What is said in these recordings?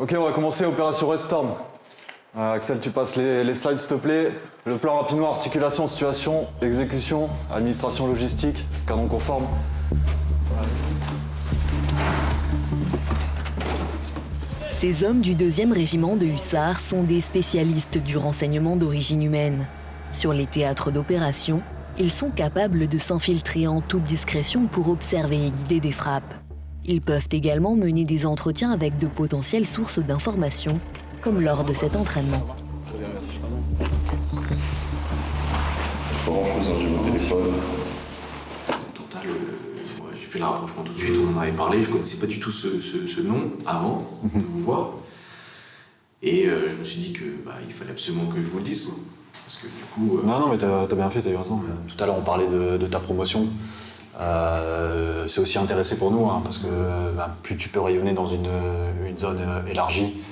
Ok, on va commencer opération Red Storm. Axel, tu passes les slides s'il te plaît. Le plan rapidement, articulation, situation, exécution, administration logistique, canon conforme. Ces hommes du 2e régiment de hussards sont des spécialistes du renseignement d'origine humaine. Sur les théâtres d'opération, ils sont capables de s'infiltrer en toute discrétion pour observer et guider des frappes. Ils peuvent également mener des entretiens avec de potentielles sources d'informations, comme lors de cet entraînement. Très bien, merci. Pas grand-chose, j'ai mon téléphone. Au total, j'ai fait le rapprochement tout de suite, on en avait parlé, je ne connaissais pas du tout ce nom avant de vous voir. Et je me suis dit qu'il fallait absolument que je vous le dise. Quoi. Parce que du coup... Non, mais t'as bien fait, t'as eu raison. Tout à l'heure, on parlait de ta promotion. C'est aussi intéressé pour nous, hein, parce que plus tu peux rayonner dans une zone élargie,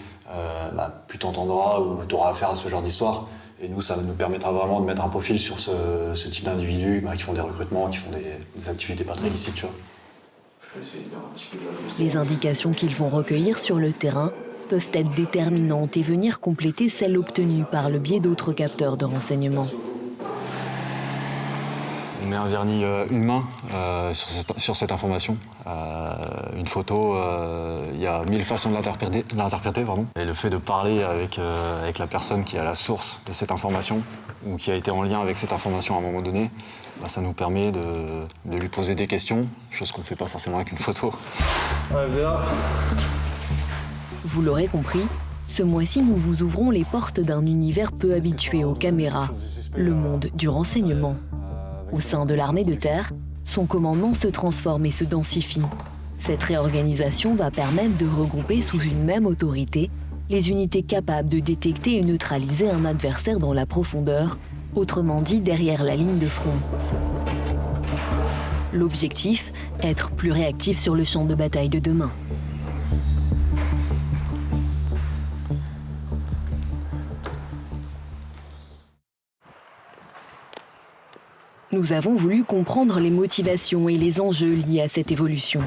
plus t'entendras ou tu auras affaire à ce genre d'histoire. Et nous, ça nous permettra vraiment de mettre un profil sur ce type d'individus qui font des recrutements, qui font des activités pas très licites, tu vois. Les indications qu'ils vont recueillir sur le terrain peuvent être déterminantes et venir compléter celles obtenues par le biais d'autres capteurs de renseignement. On met un vernis humain sur cette information. Une photo, il y a 1000 façons de l'interpréter. Et le fait de parler avec la personne qui est à la source de cette information ou qui a été en lien avec cette information à un moment donné, ça nous permet de lui poser des questions, chose qu'on ne fait pas forcément avec une photo. Ouais, bien. Vous l'aurez compris, ce mois-ci, nous vous ouvrons les portes d'un univers peu habitué aux caméras, le monde du renseignement. Au sein de l'armée de terre, son commandement se transforme et se densifie. Cette réorganisation va permettre de regrouper sous une même autorité les unités capables de détecter et neutraliser un adversaire dans la profondeur, autrement dit derrière la ligne de front. L'objectif, être plus réactif sur le champ de bataille de demain. Nous avons voulu comprendre les motivations et les enjeux liés à cette évolution.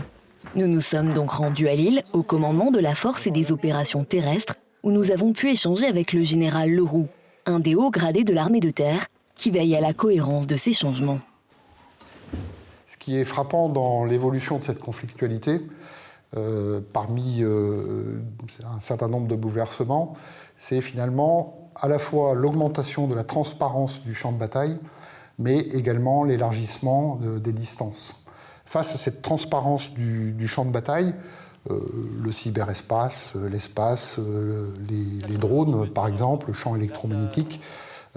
Nous nous sommes donc rendus à Lille, au commandement de la force et des opérations terrestres, où nous avons pu échanger avec le général Leroux, un des hauts gradés de l'armée de terre, qui veille à la cohérence de ces changements. Ce qui est frappant dans l'évolution de cette conflictualité, parmi un certain nombre de bouleversements, c'est finalement à la fois l'augmentation de la transparence du champ de bataille, mais également l'élargissement des distances. Face à cette transparence du champ de bataille, le cyberespace, l'espace, les drones, par exemple, le champ électromagnétique,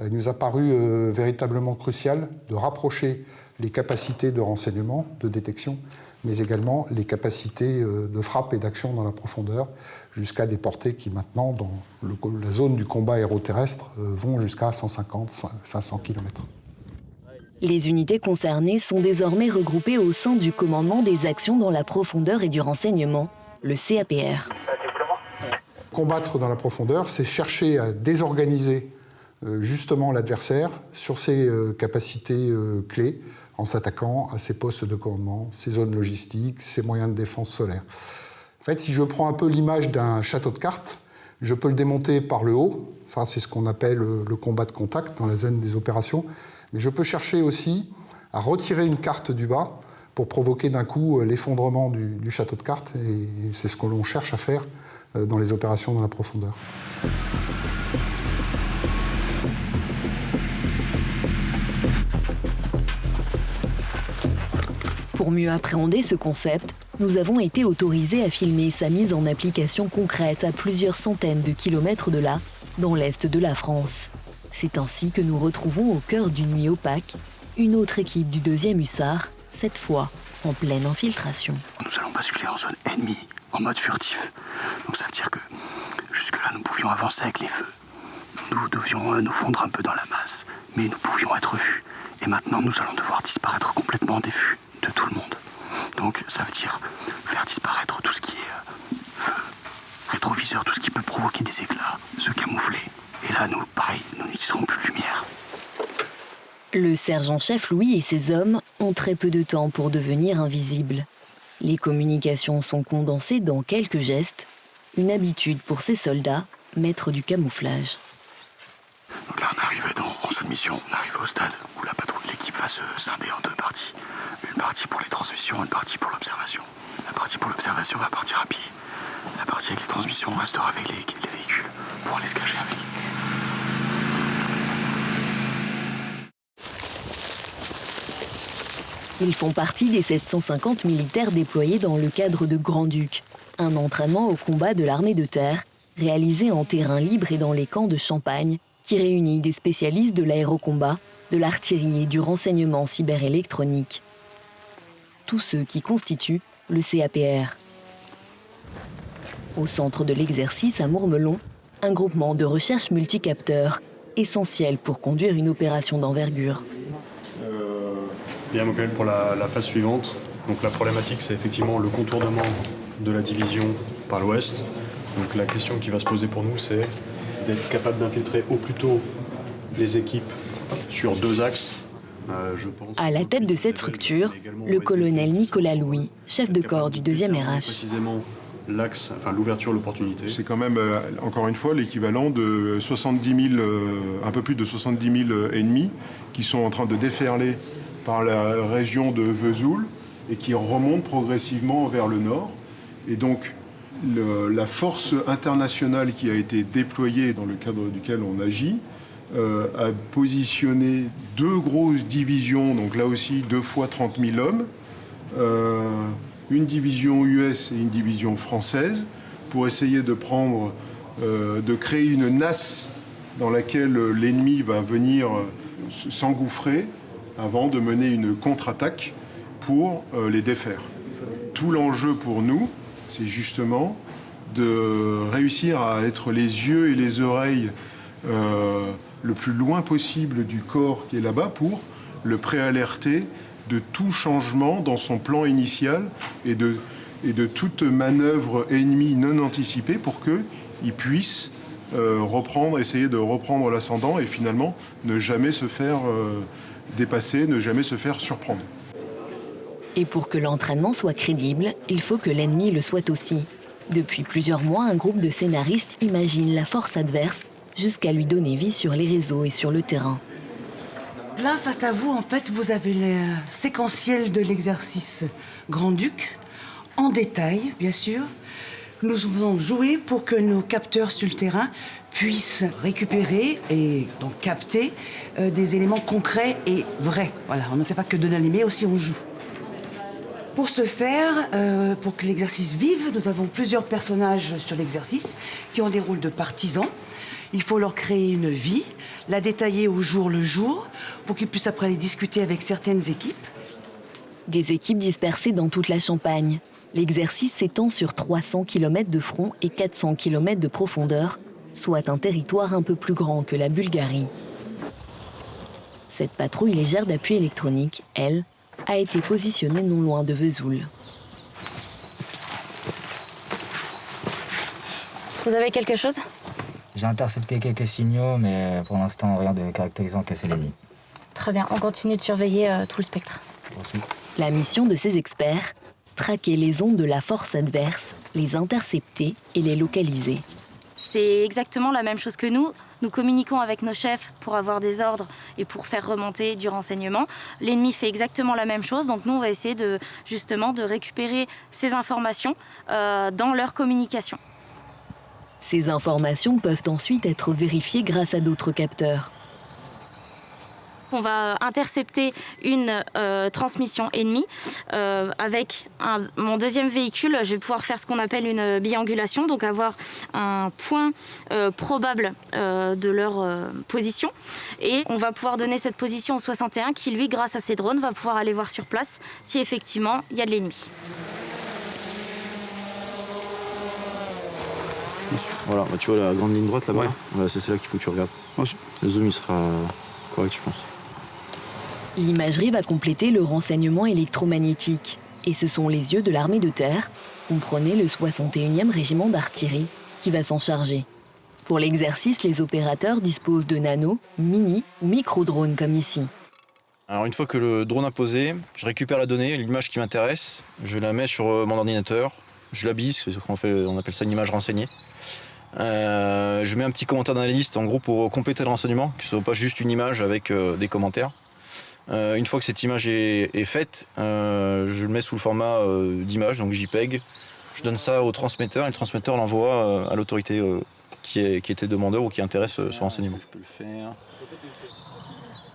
il nous a paru véritablement crucial de rapprocher les capacités de renseignement, de détection, mais également les capacités de frappe et d'action dans la profondeur, jusqu'à des portées qui maintenant, dans la zone du combat aéroterrestre, vont jusqu'à 150-500 km. Les unités concernées sont désormais regroupées au sein du commandement des actions dans la profondeur et du renseignement, le CAPR. Combattre dans la profondeur, c'est chercher à désorganiser justement l'adversaire sur ses capacités clés, en s'attaquant à ses postes de commandement, ses zones logistiques, ses moyens de défense solaire. En fait, si je prends un peu l'image d'un château de cartes, je peux le démonter par le haut, ça c'est ce qu'on appelle le combat de contact dans la zone des opérations, mais je peux chercher aussi à retirer une carte du bas pour provoquer d'un coup l'effondrement du château de cartes, et c'est ce que l'on cherche à faire dans les opérations dans la profondeur. Pour mieux appréhender ce concept, nous avons été autorisés à filmer sa mise en application concrète à plusieurs centaines de kilomètres de là, dans l'est de la France. C'est ainsi que nous retrouvons au cœur d'une nuit opaque une autre équipe du 2e hussard, cette fois en pleine infiltration. Nous allons basculer en zone ennemie, en mode furtif. Donc ça veut dire que jusque-là, nous pouvions avancer avec les feux. Nous devions nous fondre un peu dans la masse, mais nous pouvions être vus. Et maintenant, nous allons devoir disparaître complètement des vues de tout le monde. Donc ça veut dire faire disparaître tout ce qui est feu, rétroviseur, tout ce qui peut provoquer des éclats, se camoufler. Et là, nous, pareil, nous n'utiliserons plus de lumière. Le sergent-chef Louis et ses hommes ont très peu de temps pour devenir invisibles. Les communications sont condensées dans quelques gestes, Une habitude pour ces soldats, maîtres du camouflage. Donc là, on arrivait en zone mission, on arrivait au stade où la patrouille, l'équipe va se scinder en deux parties. Une partie pour les transmissions, une partie pour l'observation. La partie pour l'observation va partir à pied. La partie avec les transmissions restera avec les véhicules pour aller se cacher avec. Ils font partie des 750 militaires déployés dans le cadre de Grand-Duc, un entraînement au combat de l'armée de terre, réalisé en terrain libre et dans les camps de Champagne, qui réunit des spécialistes de l'aérocombat, de l'artillerie et du renseignement cyberélectronique. Tous ceux qui constituent le CAPR. Au centre de l'exercice à Mourmelon, un groupement de recherche multicapteurs, essentiel pour conduire une opération d'envergure. Bien m'appelle pour la phase suivante. Donc la problématique, c'est effectivement le contournement de la division par l'ouest. Donc la question qui va se poser pour nous, c'est d'être capable d'infiltrer au plus tôt les équipes sur 2 axes. Je pense À la tête de cette structure, le colonel Nicolas Louis, chef de corps du 2e RH. Précisément l'axe, enfin l'ouverture, l'opportunité. C'est quand même, encore une fois, l'équivalent de 70 000, un peu plus de 70 000 ennemis qui sont en train de déferler par la région de Vesoul et qui remontent progressivement vers le nord. Et donc, la force internationale qui a été déployée dans le cadre duquel on agit a positionné 2 grosses divisions, donc là aussi 2 fois 30 000 hommes, une division US et une division française, pour essayer de créer une nasse dans laquelle l'ennemi va venir s'engouffrer avant de mener une contre-attaque pour les défaire. Tout l'enjeu pour nous, c'est justement de réussir à être les yeux et les oreilles le plus loin possible du corps qui est là-bas pour le préalerter de tout changement dans son plan initial et de toute manœuvre ennemie non anticipée pour qu'il puisse essayer de reprendre l'ascendant et finalement ne jamais se faire dépasser, ne jamais se faire surprendre. Et pour que l'entraînement soit crédible, il faut que l'ennemi le soit aussi. Depuis plusieurs mois, un groupe de scénaristes imagine la force adverse jusqu'à lui donner vie sur les réseaux et sur le terrain. Là, face à vous, en fait, vous avez le séquentiel de l'exercice Grand-Duc, en détail, bien sûr. Nous avons joué pour que nos capteurs sur le terrain puissent récupérer et donc capter des éléments concrets et vrais. Voilà, on ne fait pas que de l'animer, aussi on joue. Pour ce faire, pour que l'exercice vive, nous avons plusieurs personnages sur l'exercice qui ont des rôles de partisans. Il faut leur créer une vie, la détailler au jour le jour, pour qu'ils puissent après aller discuter avec certaines équipes. Des équipes dispersées dans toute la Champagne. L'exercice s'étend sur 300 km de front et 400 km de profondeur, soit un territoire un peu plus grand que la Bulgarie. Cette patrouille légère d'appui électronique, elle, a été positionnée non loin de Vesoul. Vous avez quelque chose ? J'ai intercepté quelques signaux, mais pour l'instant, rien de caractérisant que c'est l'ennemi. Très bien, on continue de surveiller tout le spectre. Merci. La mission de ces experts, traquer les ondes de la force adverse, les intercepter et les localiser. C'est exactement la même chose que nous. Nous communiquons avec nos chefs pour avoir des ordres et pour faire remonter du renseignement. L'ennemi fait exactement la même chose, donc nous on va essayer de récupérer ces informations dans leur communication. Ces informations peuvent ensuite être vérifiées grâce à d'autres capteurs. On va intercepter une transmission ennemie avec mon deuxième véhicule. Je vais pouvoir faire ce qu'on appelle une biangulation, donc avoir un point probable de leur position. Et on va pouvoir donner cette position au 61 qui, lui, grâce à ses drones, va pouvoir aller voir sur place si effectivement il y a de l'ennemi. Voilà, tu vois la grande ligne droite là-bas, voilà, c'est là qu'il faut que tu regardes. Le zoom il sera correct, je pense. L'imagerie va compléter le renseignement électromagnétique. Et ce sont les yeux de l'armée de terre, comprenez le 61e régiment d'artillerie, qui va s'en charger. Pour l'exercice, les opérateurs disposent de nano, mini ou micro-drones comme ici. Alors une fois que le drone a posé, je récupère la donnée, l'image qui m'intéresse, je la mets sur mon ordinateur je l'habille, on appelle ça une image renseignée. Je mets un petit commentaire d'analyste en gros pour compléter le renseignement, que ce soit pas juste une image avec des commentaires. Une fois que cette image est faite, je le mets sous le format d'image, donc JPEG. Je donne ça au transmetteur et le transmetteur l'envoie à l'autorité qui était demandeur ou qui intéresse ce renseignement. Je peux le faire.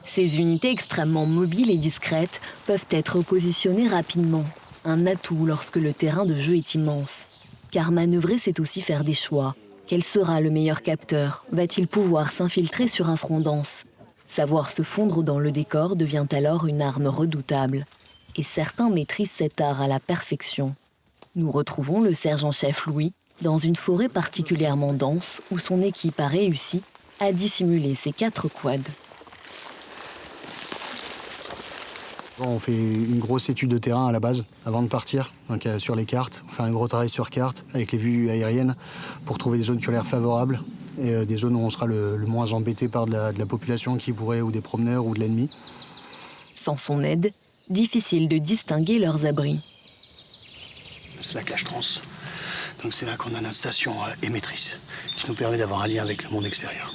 Ces unités extrêmement mobiles et discrètes peuvent être positionnées rapidement. Un atout lorsque le terrain de jeu est immense. Car manœuvrer, c'est aussi faire des choix. Quel sera le meilleur capteur? Va-t-il pouvoir s'infiltrer sur un front dense? Savoir se fondre dans le décor devient alors une arme redoutable. Et certains maîtrisent cet art à la perfection. Nous retrouvons le sergent-chef Louis dans une forêt particulièrement dense où son équipe a réussi à dissimuler ses 4 quads. On fait une grosse étude de terrain à la base, avant de partir, donc, sur les cartes. On fait un gros travail sur carte, avec les vues aériennes, pour trouver des zones qui ont l'air favorables, et des zones où on sera le moins embêté par de la population qui pourrait, ou des promeneurs, ou de l'ennemi. Sans son aide, difficile de distinguer leurs abris. C'est la cage trans. Donc c'est là qu'on a notre station émettrice, qui nous permet d'avoir un lien avec le monde extérieur.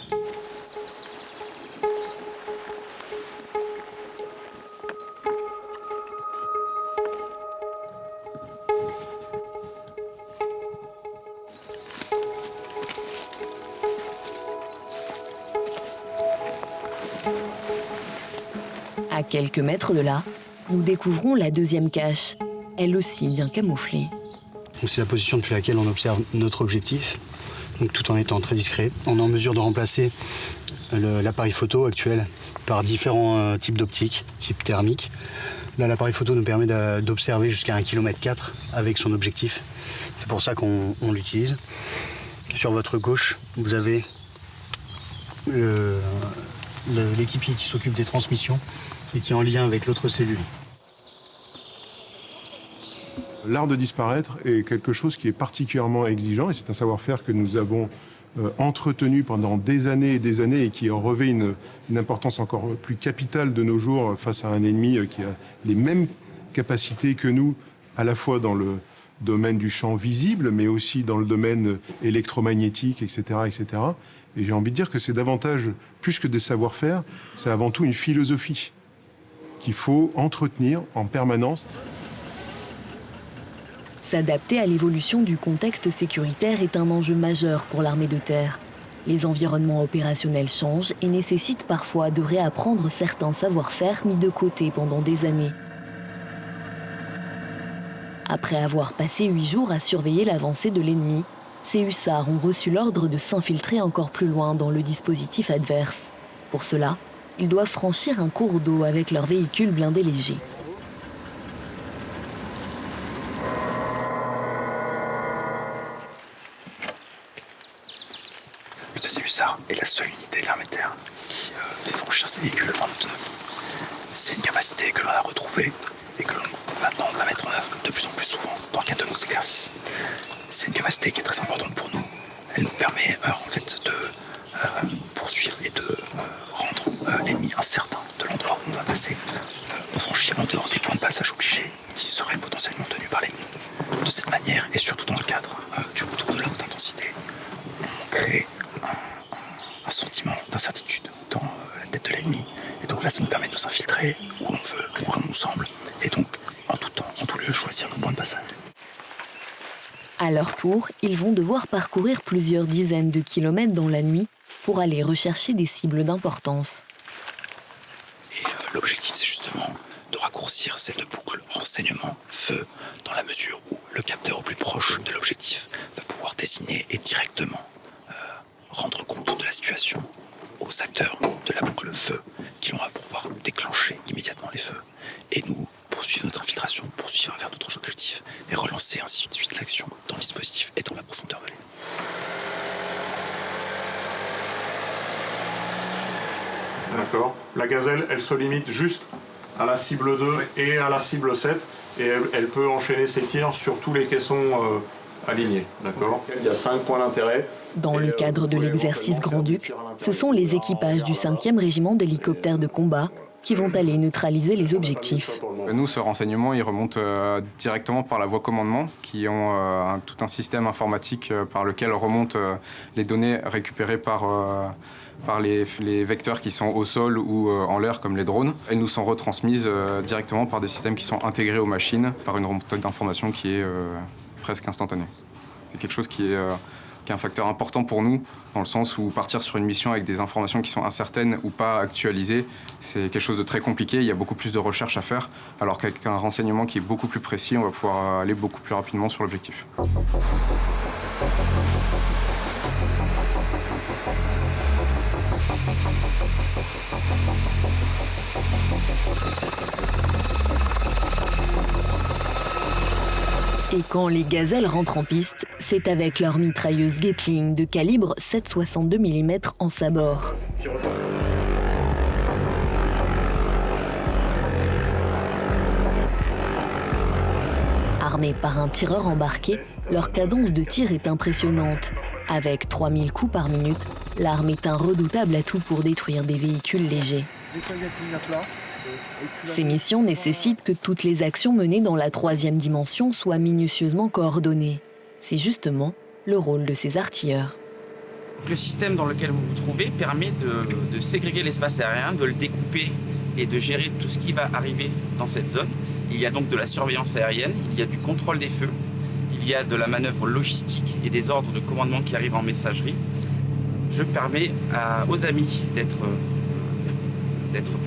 À quelques mètres de là, nous découvrons la deuxième cache, elle aussi bien camouflée. C'est la position depuis laquelle on observe notre objectif, donc tout en étant très discret. On est en mesure de remplacer l'appareil photo actuel par différents types d'optiques, type thermique. Là, l'appareil photo nous permet d'observer jusqu'à 1,4 km avec son objectif. C'est pour ça qu'on l'utilise. Sur votre gauche, vous avez l'équipier qui s'occupe des transmissions et qui est en lien avec l'autre cellule. L'art de disparaître est quelque chose qui est particulièrement exigeant et c'est un savoir-faire que nous avons entretenu pendant des années et qui revêt une importance encore plus capitale de nos jours face à un ennemi qui a les mêmes capacités que nous, à la fois dans le domaine du champ visible, mais aussi dans le domaine électromagnétique, etc., etc. Et j'ai envie de dire que c'est davantage, plus que des savoir-faire, c'est avant tout une philosophie qu'il faut entretenir en permanence. S'adapter à l'évolution du contexte sécuritaire est un enjeu majeur pour l'armée de terre. Les environnements opérationnels changent et nécessitent parfois de réapprendre certains savoir-faire mis de côté pendant des années. Après avoir passé 8 jours à surveiller l'avancée de l'ennemi, ces hussards ont reçu l'ordre de s'infiltrer encore plus loin dans le dispositif adverse. Pour cela, ils doivent franchir un cours d'eau avec leur véhicule blindé léger. Le 2e hussard est la seule unité de l'armée de terre qui fait franchir ses véhicules devant nos pneus. C'est une capacité que l'on a retrouvée et que maintenant on va mettre en œuvre de plus en plus souvent dans le cadre de nos exercices. C'est une capacité qui est très importante pour nous. Elle nous permet en fait de poursuivre et de rendre l'ennemi incertain de l'endroit où on va passer en franchissant en dehors des points de passage obligés qui seraient potentiellement tenus par l'ennemi. De cette manière, et surtout dans le cadre du retour de la haute intensité, on crée un sentiment d'incertitude dans la tête de l'ennemi. Et donc là, ça nous permet de nous infiltrer où l'on veut, où l'on nous semble, et donc en tout temps, en tout lieu, choisir le point de passage. À leur tour, ils vont devoir parcourir plusieurs dizaines de kilomètres dans la nuit pour aller rechercher des cibles d'importance. Et l'objectif, c'est justement de raccourcir cette boucle renseignement-feu dans la mesure où le capteur au plus proche de l'objectif va pouvoir désigner et directement rendre compte de la situation aux acteurs de la boucle feu qui vont pouvoir déclencher immédiatement les feux et nous poursuivre notre infiltration, poursuivre vers d'autres objectifs et relancer ainsi de suite l'action dans le dispositif et dans la profondeur de l'ennemi. D'accord. La gazelle, elle se limite juste à la cible 2 et à la cible 7 et elle peut enchaîner ses tirs sur tous les caissons alignés. D'accord. Il y a 5 points d'intérêt. Dans le cadre de l'exercice Grand-Duc, ce sont les équipages du 5e régiment d'hélicoptères de combat qui vont aller neutraliser les objectifs. Nous, ce renseignement, il remonte directement par la voie commandement, qui ont tout un système informatique par lequel remontent les données récupérées par les vecteurs qui sont au sol ou en l'air, comme les drones. Elles nous sont retransmises directement par des systèmes qui sont intégrés aux machines, par une remontée d'informations qui est presque instantanée. C'est quelque chose qui est un facteur important pour nous, dans le sens où partir sur une mission avec des informations qui sont incertaines ou pas actualisées, c'est quelque chose de très compliqué, il y a beaucoup plus de recherches à faire, alors qu'avec un renseignement qui est beaucoup plus précis, on va pouvoir aller beaucoup plus rapidement sur l'objectif. Et quand les gazelles rentrent en piste, c'est avec leur mitrailleuse Gatling de calibre 7,62 mm en sabord. Armés par un tireur embarqué, leur cadence de tir est impressionnante. Avec 3000 coups par minute, l'arme est un redoutable atout pour détruire des véhicules légers. Ces missions nécessitent que toutes les actions menées dans la 3e dimension soient minutieusement coordonnées. C'est justement le rôle de ces artilleurs. Le système dans lequel vous vous trouvez permet de ségréguer l'espace aérien, de le découper et de gérer tout ce qui va arriver dans cette zone. Il y a donc de la surveillance aérienne, il y a du contrôle des feux, il y a de la manœuvre logistique et des ordres de commandement qui arrivent en messagerie. Je permets aux amis d'être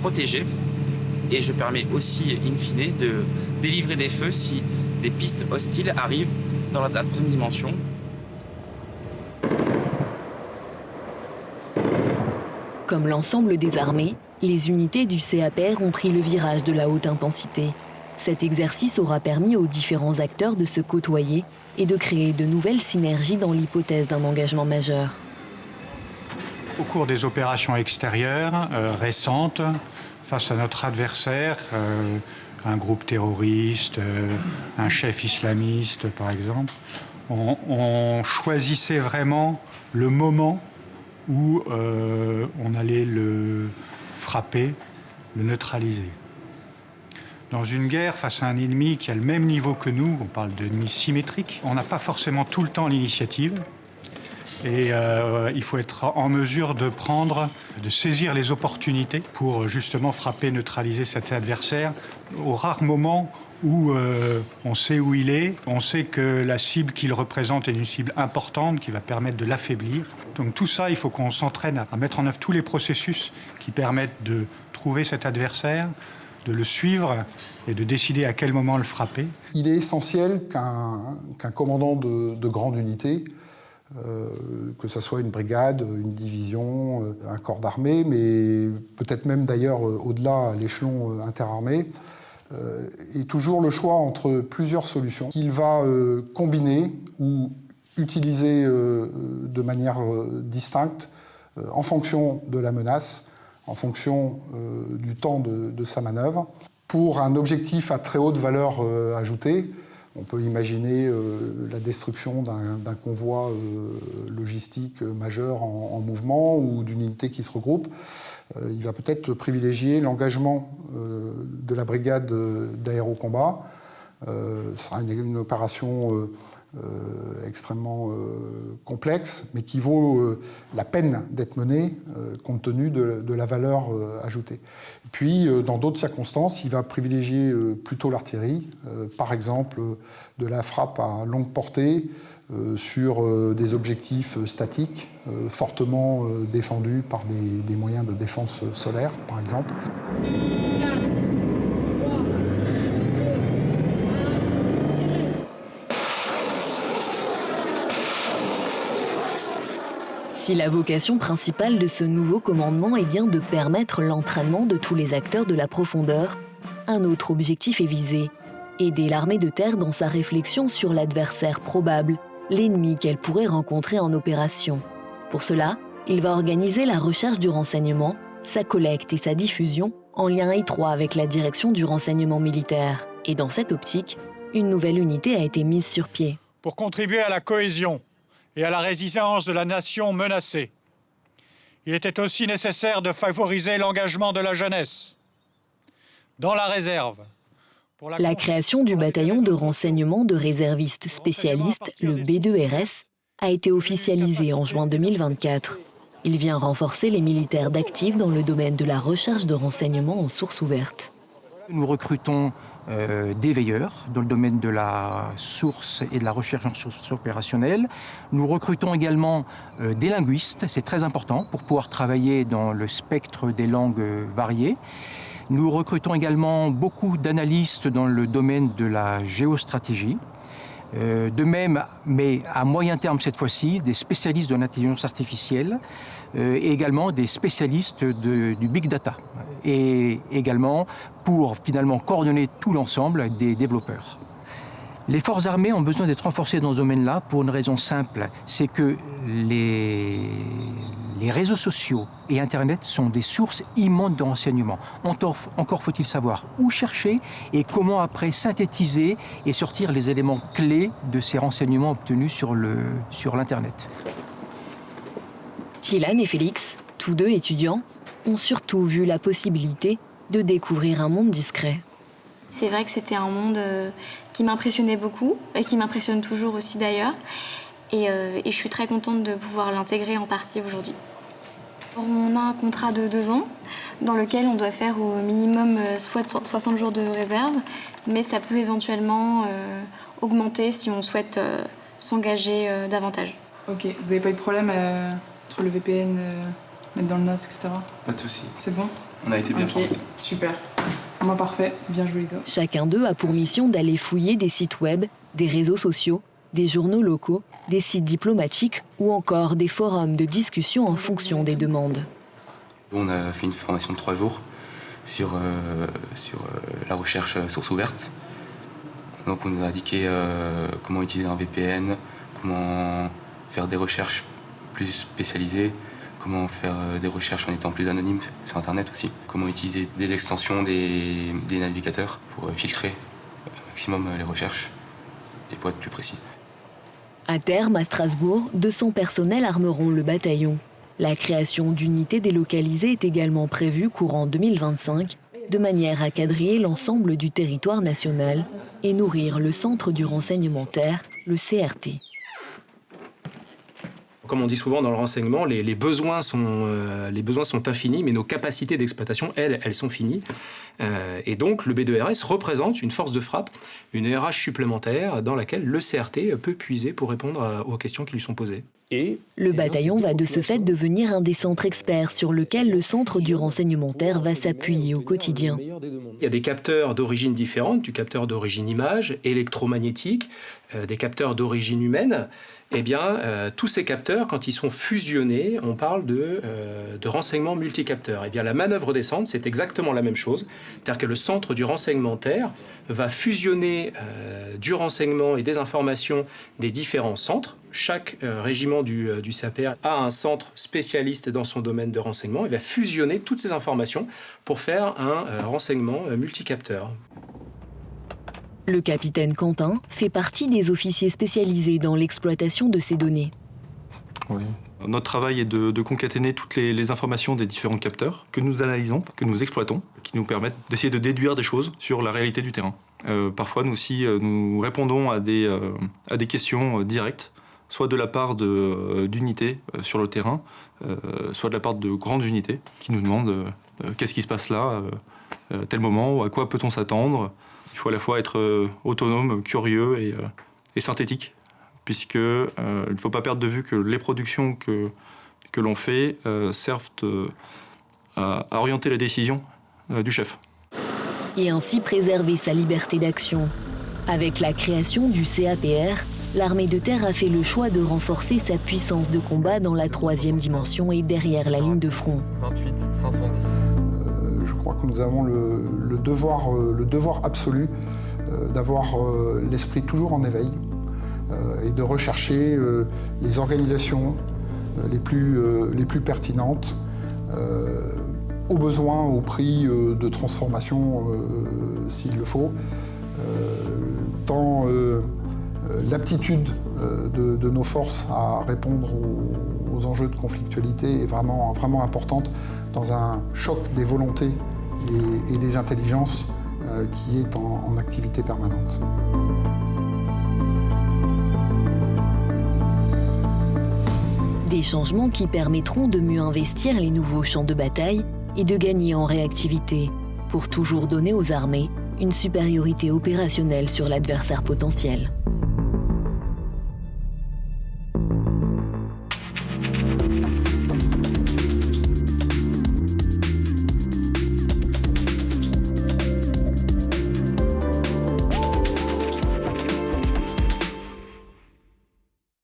protégés et je permets aussi, in fine, de délivrer des feux si des pistes hostiles arrivent dans la 3e dimension. Comme l'ensemble des armées, les unités du CAPR ont pris le virage de la haute intensité. Cet exercice aura permis aux différents acteurs de se côtoyer et de créer de nouvelles synergies dans l'hypothèse d'un engagement majeur. Au cours des opérations extérieures récentes, face à notre adversaire, un groupe terroriste, un chef islamiste par exemple, on choisissait vraiment le moment où on allait le frapper, le neutraliser. Dans une guerre face à un ennemi qui a le même niveau que nous, on parle d'ennemis symétriques, on n'a pas forcément tout le temps l'initiative. Et il faut être en mesure de saisir les opportunités pour justement frapper, neutraliser cet adversaire au rare moment où on sait où il est, on sait que la cible qu'il représente est une cible importante qui va permettre de l'affaiblir. Donc tout ça, il faut qu'on s'entraîne à mettre en œuvre tous les processus qui permettent de trouver cet adversaire, de le suivre et de décider à quel moment le frapper. Il est essentiel qu'un commandant de grande unité, que ce soit une brigade, une division, un corps d'armée, mais peut-être même d'ailleurs au-delà, à l'échelon interarmé, ait toujours le choix entre plusieurs solutions qu'il va combiner ou utiliser de manière distincte en fonction de la menace, en fonction du temps de sa manœuvre. Pour un objectif à très haute valeur ajoutée, on peut imaginer la destruction d'un convoi logistique majeur en mouvement ou d'une unité qui se regroupe. Il va peut-être privilégier l'engagement de la brigade d'aérocombat. Ce sera une opération extrêmement complexe, mais qui vaut la peine d'être menée compte tenu de la valeur ajoutée. Et puis, dans d'autres circonstances, il va privilégier plutôt l'artillerie, par exemple de la frappe à longue portée sur des objectifs statiques, fortement défendus par des moyens de défense solaire, par exemple. Si la vocation principale de ce nouveau commandement est bien de permettre l'entraînement de tous les acteurs de la profondeur, un autre objectif est visé, aider l'armée de terre dans sa réflexion sur l'adversaire probable, l'ennemi qu'elle pourrait rencontrer en opération. Pour cela, il va organiser la recherche du renseignement, sa collecte et sa diffusion en lien étroit avec la direction du renseignement militaire. Et dans cette optique, une nouvelle unité a été mise sur pied. Pour contribuer à la cohésion et à la résilience de la nation menacée, il était aussi nécessaire de favoriser l'engagement de la jeunesse. dans la réserve. La création du bataillon de renseignement de réservistes spécialistes, le B2RS, a été officialisée en juin 2024. Il vient renforcer les militaires d'actifs dans le domaine de la recherche de renseignements en source ouverte. Nous recrutons des veilleurs dans le domaine de la source et de la recherche en source opérationnelle. Nous recrutons également des linguistes, c'est très important pour pouvoir travailler dans le spectre des langues variées. Nous recrutons également beaucoup d'analystes dans le domaine de la géostratégie. De même, mais à moyen terme cette fois-ci, des spécialistes de l'intelligence artificielle et également des spécialistes du big data. Et également pour finalement coordonner tout l'ensemble des développeurs. Les forces armées ont besoin d'être renforcées dans ce domaine-là pour une raison simple, c'est que les réseaux sociaux et Internet sont des sources immenses de renseignements. Encore faut-il savoir où chercher et comment après synthétiser et sortir les éléments clés de ces renseignements obtenus sur l'Internet. Tilan et Félix, tous deux étudiants, ont surtout vu la possibilité de découvrir un monde discret. C'est vrai que c'était un monde qui m'impressionnait beaucoup, et qui m'impressionne toujours aussi d'ailleurs. Et je suis très contente de pouvoir l'intégrer en partie aujourd'hui. On a un contrat de 2 ans, dans lequel on doit faire au minimum 60 jours de réserve, mais ça peut éventuellement augmenter si on souhaite s'engager davantage. Ok, vous n'avez pas eu de problème entre le VPN, mettre dans le NAS, etc. Pas de soucis. C'est bon? On a été bien formés. Ok, super. Moi, parfait. Bien joué, les gars. Chacun d'eux a pour mission d'aller fouiller des sites web, des réseaux sociaux, des journaux locaux, des sites diplomatiques ou encore des forums de discussion en fonction des demandes. On a fait une formation de 3 jours sur la recherche source ouverte. Donc on nous a indiqué comment utiliser un VPN, comment faire des recherches plus spécialisées, comment faire des recherches en étant plus anonyme sur Internet aussi, comment utiliser des extensions des navigateurs pour filtrer au maximum les recherches et pour être plus précis. À terme, à Strasbourg, 200 personnels armeront le bataillon. La création d'unités délocalisées est également prévue courant 2025, de manière à quadriller l'ensemble du territoire national et nourrir le centre du renseignement terre, le CRT. Comme on dit souvent dans le renseignement, les besoins sont infinis, mais nos capacités d'exploitation, elles sont finies. Et donc, le B2RS représente une force de frappe, une RH supplémentaire dans laquelle le CRT peut puiser pour répondre aux questions qui lui sont posées. Le bataillon va de ce fait devenir un des centres experts sur lequel le centre du renseignement terre va s'appuyer au quotidien. Il y a des capteurs d'origine différente, du capteur d'origine image, électromagnétique, des capteurs d'origine humaine. Eh bien, tous ces capteurs, quand ils sont fusionnés, on parle de renseignement multicapteur. Eh bien, la manœuvre descente, c'est exactement la même chose. C'est-à-dire que le centre du renseignement terre va fusionner du renseignement et des informations des différents centres. Chaque régiment du SAPER a un centre spécialiste dans son domaine de renseignement. Il va fusionner toutes ces informations pour faire un renseignement multicapteur. Le capitaine Quentin fait partie des officiers spécialisés dans l'exploitation de ces données. Oui. Notre travail est de concaténer toutes les informations des différents capteurs que nous analysons, que nous exploitons, qui nous permettent d'essayer de déduire des choses sur la réalité du terrain. Parfois, nous aussi, nous répondons à des questions directes, soit de la part d'unités sur le terrain, soit de la part de grandes unités qui nous demandent qu'est-ce qui se passe là, à tel moment, à quoi peut-on s'attendre. Il faut à la fois être autonome, curieux et synthétique, puisqu'il ne faut pas perdre de vue que les productions que l'on fait servent à orienter la décision du chef. Et ainsi préserver sa liberté d'action. Avec la création du CAPR, l'armée de terre a fait le choix de renforcer sa puissance de combat dans la 3e dimension et derrière la ligne de front. 28 510. Je crois que nous avons le devoir absolu d'avoir l'esprit toujours en éveil et de rechercher les organisations les plus pertinentes au besoin, au prix de transformation s'il le faut. Tant l'aptitude de nos forces à répondre aux enjeux de conflictualité est vraiment importante dans un choc des volontés et des intelligences qui est en activité permanente. Des changements qui permettront de mieux investir les nouveaux champs de bataille et de gagner en réactivité, pour toujours donner aux armées une supériorité opérationnelle sur l'adversaire potentiel.